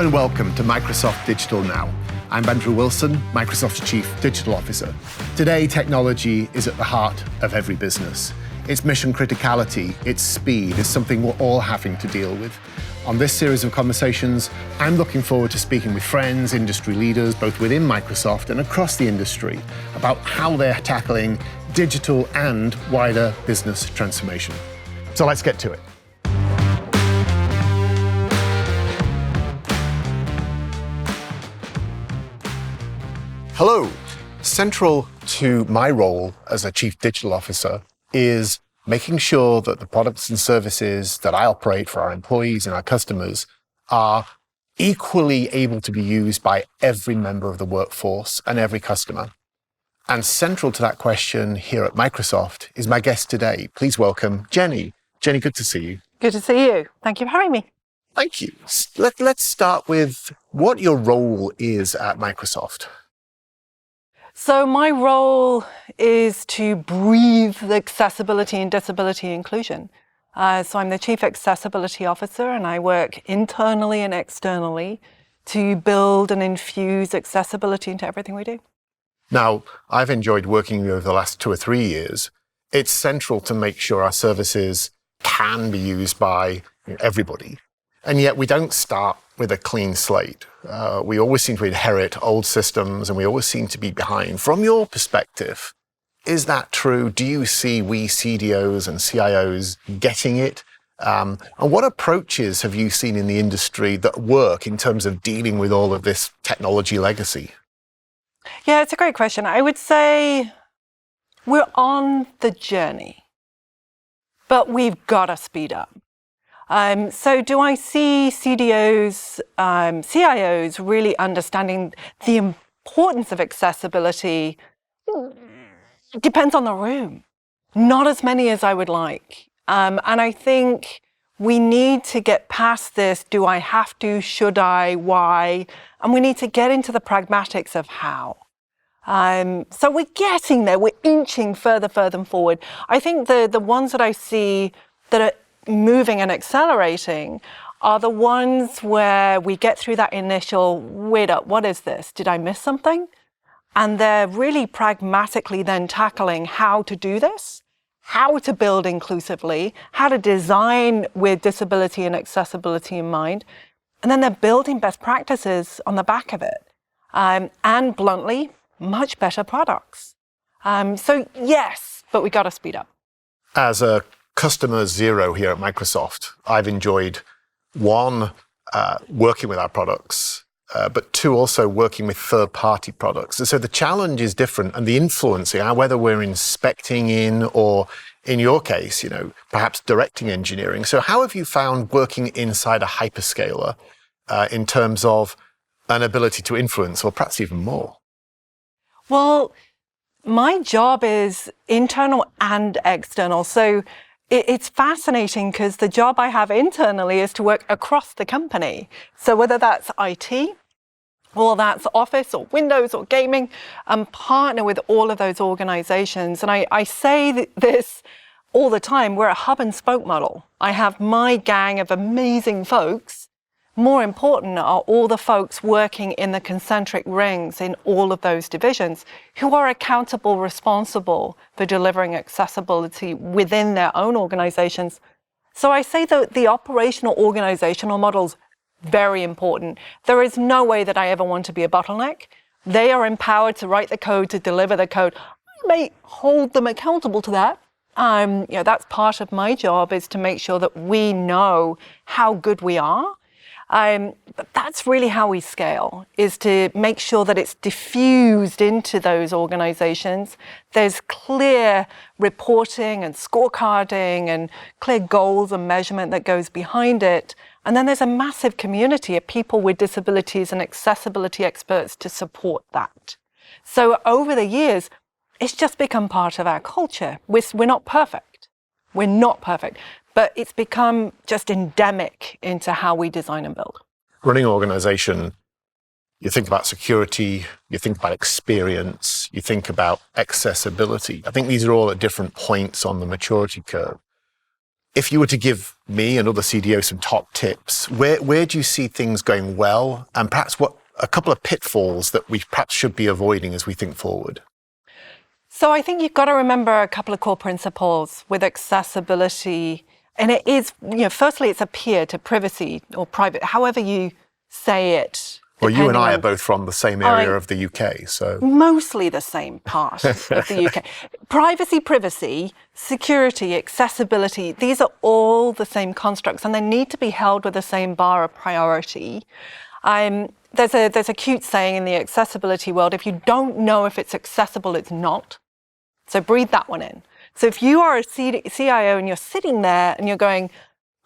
Hello and welcome to Microsoft Digital Now. I'm Andrew Wilson, Microsoft's Chief Digital Officer. Today, technology is at the heart of every business. Its mission criticality, its speed is something we're all having to deal with. On this series of conversations, I'm looking forward to speaking with friends, industry leaders, both within Microsoft and across the industry, about how they're tackling digital and wider business transformation. So let's get to it. Hello. Central to my role as a Chief Digital Officer is making sure that the products and services that I operate for our employees and our customers are equally able to be used by every member of the workforce and every customer. And central to that question here at Microsoft is my guest today. Please welcome Jenny. Jenny, good to see you. Good to see you. Thank you for having me. Thank you. Let's start with what your role is at Microsoft. So my role is to breathe the accessibility and disability inclusion. So I'm the Chief Accessibility Officer, and I work internally and externally to build and infuse accessibility into everything we do. Now, I've enjoyed working with you over the last 2 or 3 years. It's central to make sure our services can be used by everybody. And yet we don't start with a clean slate. We always seem to inherit old systems and we always seem to be behind. From your perspective, is that true? Do you see we CDOs and CIOs getting it? And what approaches have you seen in the industry that work in terms of dealing with all of this technology legacy? Yeah, it's a great question. I would say we're on the journey, but we've got to speed up. So do I see CDOs, CIOs really understanding the importance of accessibility? Depends on the room. Not as many as I would like. And I think we need to get past this, do I have to, should I, why? And we need to get into the pragmatics of how. So we're getting there, we're inching further forward. I think the ones that I see that are moving and accelerating are the ones where we get through that initial, wait up, what is this? Did I miss something? And they're really pragmatically then tackling how to do this, how to build inclusively, how to design with disability and accessibility in mind. And then they're building best practices on the back of it. And bluntly, much better products. So yes, but we got to speed up. As a customer zero here at Microsoft, I've enjoyed, one, working with our products, but two, also working with third-party products. And so the challenge is different, and the influencing, whether we're inspecting in or, in your case, perhaps directing engineering. So how have you found working inside a hyperscaler in terms of an ability to influence, or perhaps even more? Well, my job is internal and external. So it's fascinating because the job I have internally is to work across the company. So whether that's IT, or that's Office, or Windows, or gaming, and partner with all of those organizations. And I say this all the time, we're a hub and spoke model. I have my gang of amazing folks. More important are all the folks working in the concentric rings in all of those divisions who are accountable, responsible for delivering accessibility within their own organizations. So I say that the operational organizational model's very important. There is no way that I ever want to be a bottleneck. They are empowered to write the code, to deliver the code. I may hold them accountable to that. That's part of my job, is to make sure that we know how good we are. But that's really how we scale, is to make sure that it's diffused into those organizations. There's clear reporting and scorecarding and clear goals and measurement that goes behind it. And then there's a massive community of people with disabilities and accessibility experts to support that. So over the years, it's just become part of our culture. We're not perfect. We're not perfect. But it's become just endemic into how we design and build. Running an organization, you think about security, you think about experience, you think about accessibility. I think these are all at different points on the maturity curve. If you were to give me and other CDOs some top tips, where do you see things going well, and perhaps what a couple of pitfalls that we perhaps should be avoiding as we think forward? So I think you've got to remember a couple of core principles with accessibility. And it is, firstly, it's a peer to privacy or private, however you say it. Well, you and I are both from the same area of the UK, so. Mostly the same part of the UK. Privacy, security, accessibility, these are all the same constructs, and they need to be held with the same bar of priority. There's a cute saying in the accessibility world, if you don't know if it's accessible, it's not. So breathe that one in. So if you are a CIO and you're sitting there and you're going,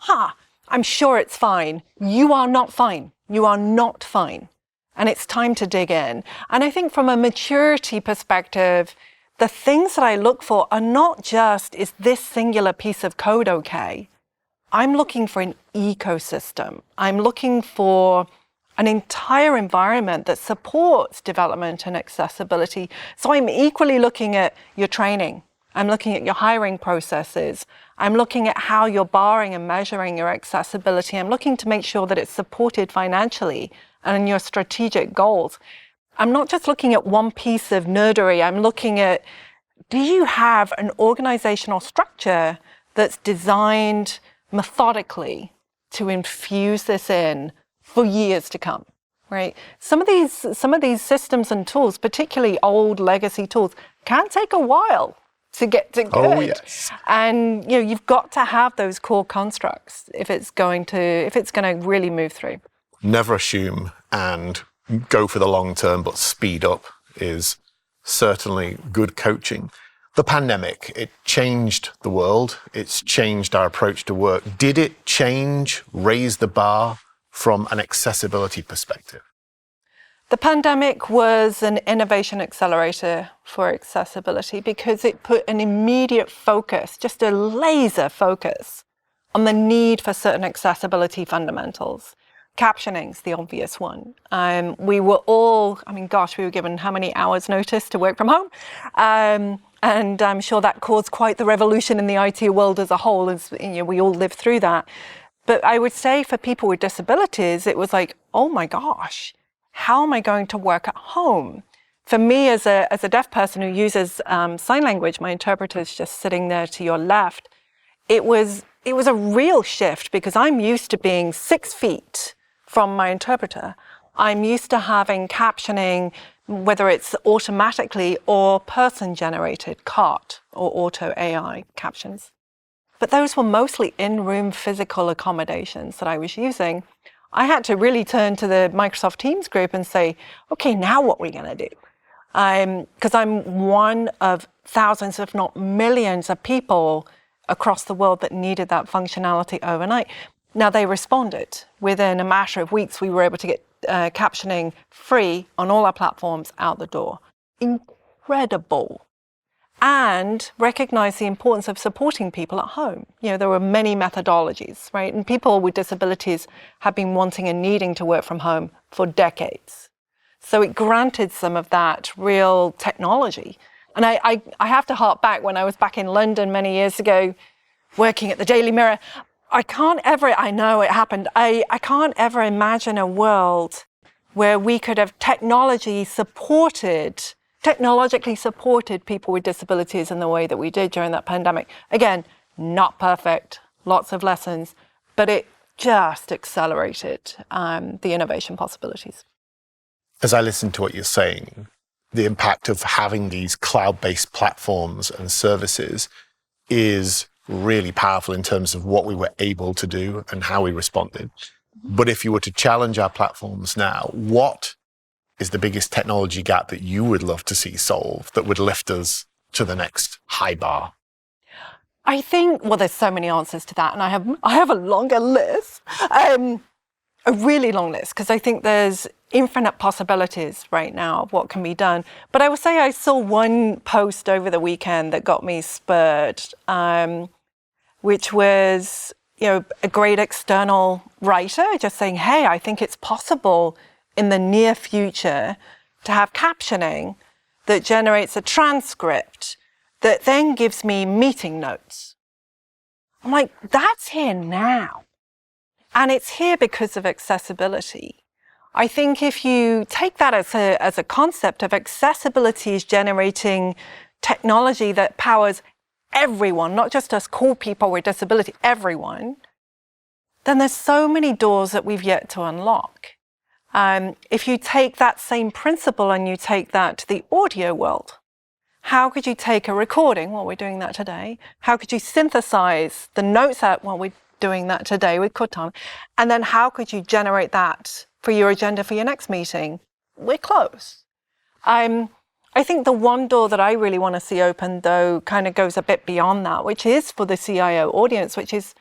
I'm sure it's fine, you are not fine. You are not fine. And it's time to dig in. And I think from a maturity perspective, the things that I look for are not just, is this singular piece of code okay? I'm looking for an ecosystem. I'm looking for an entire environment that supports development and accessibility. So I'm equally looking at your training. I'm looking at your hiring processes. I'm looking at how you're barring and measuring your accessibility. I'm looking to make sure that it's supported financially and in your strategic goals. I'm not just looking at one piece of nerdery. I'm looking at, do you have an organizational structure that's designed methodically to infuse this in for years to come, right? Some of these systems and tools, particularly old legacy tools, can take a while to get to good. Oh, yes. And you've got to have those core constructs if it's going to really move through. Never assume and go for the long term, but speed up is certainly good coaching. The pandemic, it changed the world. It's changed our approach to work. Did it raise the bar from an accessibility perspective? The pandemic was an innovation accelerator for accessibility because it put an immediate focus, just a laser focus, on the need for certain accessibility fundamentals. Captioning's the obvious one. We were all, we were given how many hours notice to work from home? And I'm sure that caused quite the revolution in the IT world as a whole, as we all lived through that. But I would say for people with disabilities, it was like, oh my gosh, how am I going to work at home? For me, as a deaf person who uses sign language, my interpreter's just sitting there to your left, it was a real shift because I'm used to being 6 feet from my interpreter. I'm used to having captioning, whether it's automatically or person-generated, CART, or auto AI captions. But those were mostly in-room physical accommodations that I was using. I had to really turn to the Microsoft Teams group and say, okay, now what are we going to do? Because I'm one of thousands, if not millions of people across the world that needed that functionality overnight. Now they responded. Within a matter of weeks, we were able to get captioning free on all our platforms out the door. Incredible. And recognize the importance of supporting people at home. There were many methodologies, right? And people with disabilities have been wanting and needing to work from home for decades. So it granted some of that real technology. And I have to hark back when I was back in London many years ago, working at the Daily Mirror. I know it happened. I can't ever imagine a world where we could have technologically supported people with disabilities in the way that we did during that pandemic. Again, not perfect, lots of lessons, but it just accelerated the innovation possibilities. As I listen to what you're saying, the impact of having these cloud-based platforms and services is really powerful in terms of what we were able to do and how we responded. But if you were to challenge our platforms now, what is the biggest technology gap that you would love to see solved that would lift us to the next high bar? I think, there's so many answers to that, and I have a longer list, a really long list, because I think there's infinite possibilities right now of what can be done. But I will say I saw one post over the weekend that got me spurred, which was, a great external writer just saying, hey, I think it's possible in the near future to have captioning that generates a transcript that then gives me meeting notes. I'm like, that's here now. And it's here because of accessibility. I think if you take that as a concept of accessibility is generating technology that powers everyone, not just us cool people with disability, everyone, then there's so many doors that we've yet to unlock. If you take that same principle and you take that to the audio world, how could you take a recording? Well, we're doing that today. How could you synthesize the notes out? Well, we're doing that today with Cortana. And then how could you generate that for your agenda for your next meeting? We're close. I think the one door that I really want to see open, though, kind of goes a bit beyond that, which is for the CIO audience, which is,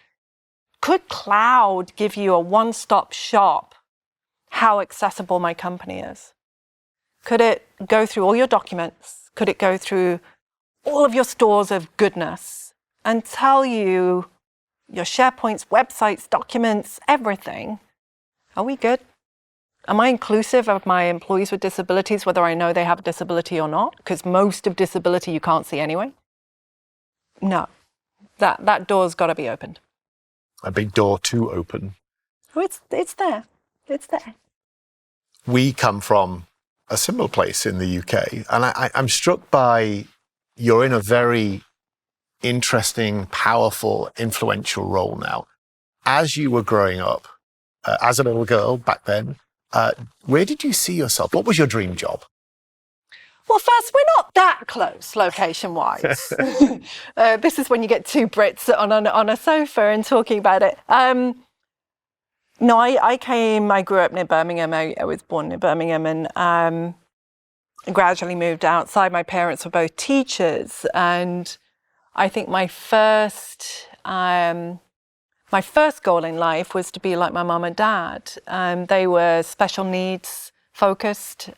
could cloud give you a one-stop shop how accessible my company is? Could it go through all your documents? Could it go through all of your stores of goodness and tell you your SharePoints, websites, documents, everything? Are we good? Am I inclusive of my employees with disabilities, whether I know they have a disability or not? Because most of disability you can't see anyway. No, that door's got to be opened. A big door to open. Oh, it's there. It's there. We come from a similar place in the UK, and I'm struck by you're in a very interesting, powerful, influential role now. As you were growing up, as a little girl back then, where did you see yourself? What was your dream job? Well, first, we're not that close location-wise. This is when you get two Brits on a sofa and talking about it. No, I grew up near Birmingham. I was born near Birmingham and gradually moved outside. My parents were both teachers. And I think my first goal in life was to be like my mum and dad. They were special needs focused.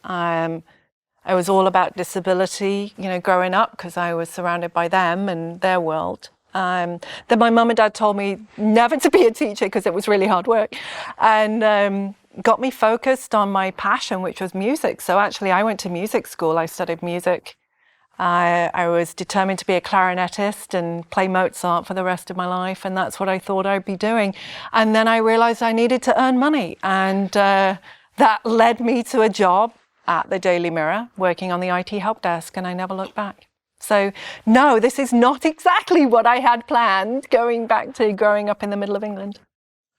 I was all about disability, growing up because I was surrounded by them and their world. Then my mum and dad told me never to be a teacher because it was really hard work, and got me focused on my passion, which was music. So actually I went to music school. I studied music. I was determined to be a clarinetist and play Mozart for the rest of my life, and that's what I thought I'd be doing. And then I realized I needed to earn money, and that led me to a job at the Daily Mirror, working on the IT help desk, and I never looked back. So no, this is not exactly what I had planned, going back to growing up in the middle of England.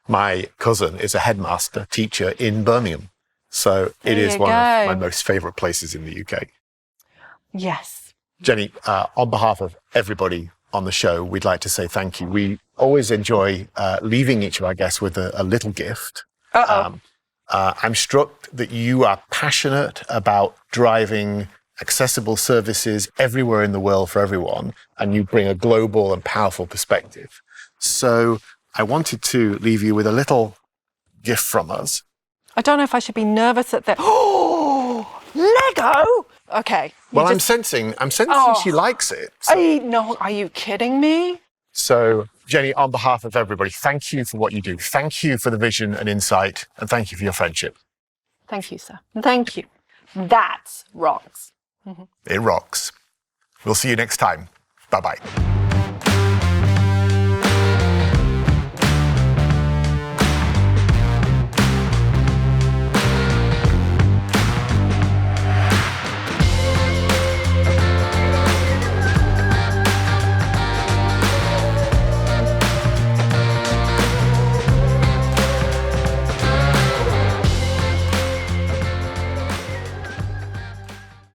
My cousin is a headmaster teacher in Birmingham. So it is one of my most favourite places in the UK. Yes. Jenny, on behalf of everybody on the show, we'd like to say thank you. We always enjoy leaving each of our guests with a little gift. I'm struck that you are passionate about driving accessible services everywhere in the world for everyone, and you bring a global and powerful perspective. So I wanted to leave you with a little gift from us. I don't know if I should be nervous at the... Oh, Lego! Okay. Well, I'm sensing she likes it. So. No, are you kidding me? So, Jenny, on behalf of everybody, thank you for what you do. Thank you for the vision and insight, and thank you for your friendship. Thank you, sir. Thank you. That rocks. It rocks. We'll see you next time. Bye-bye.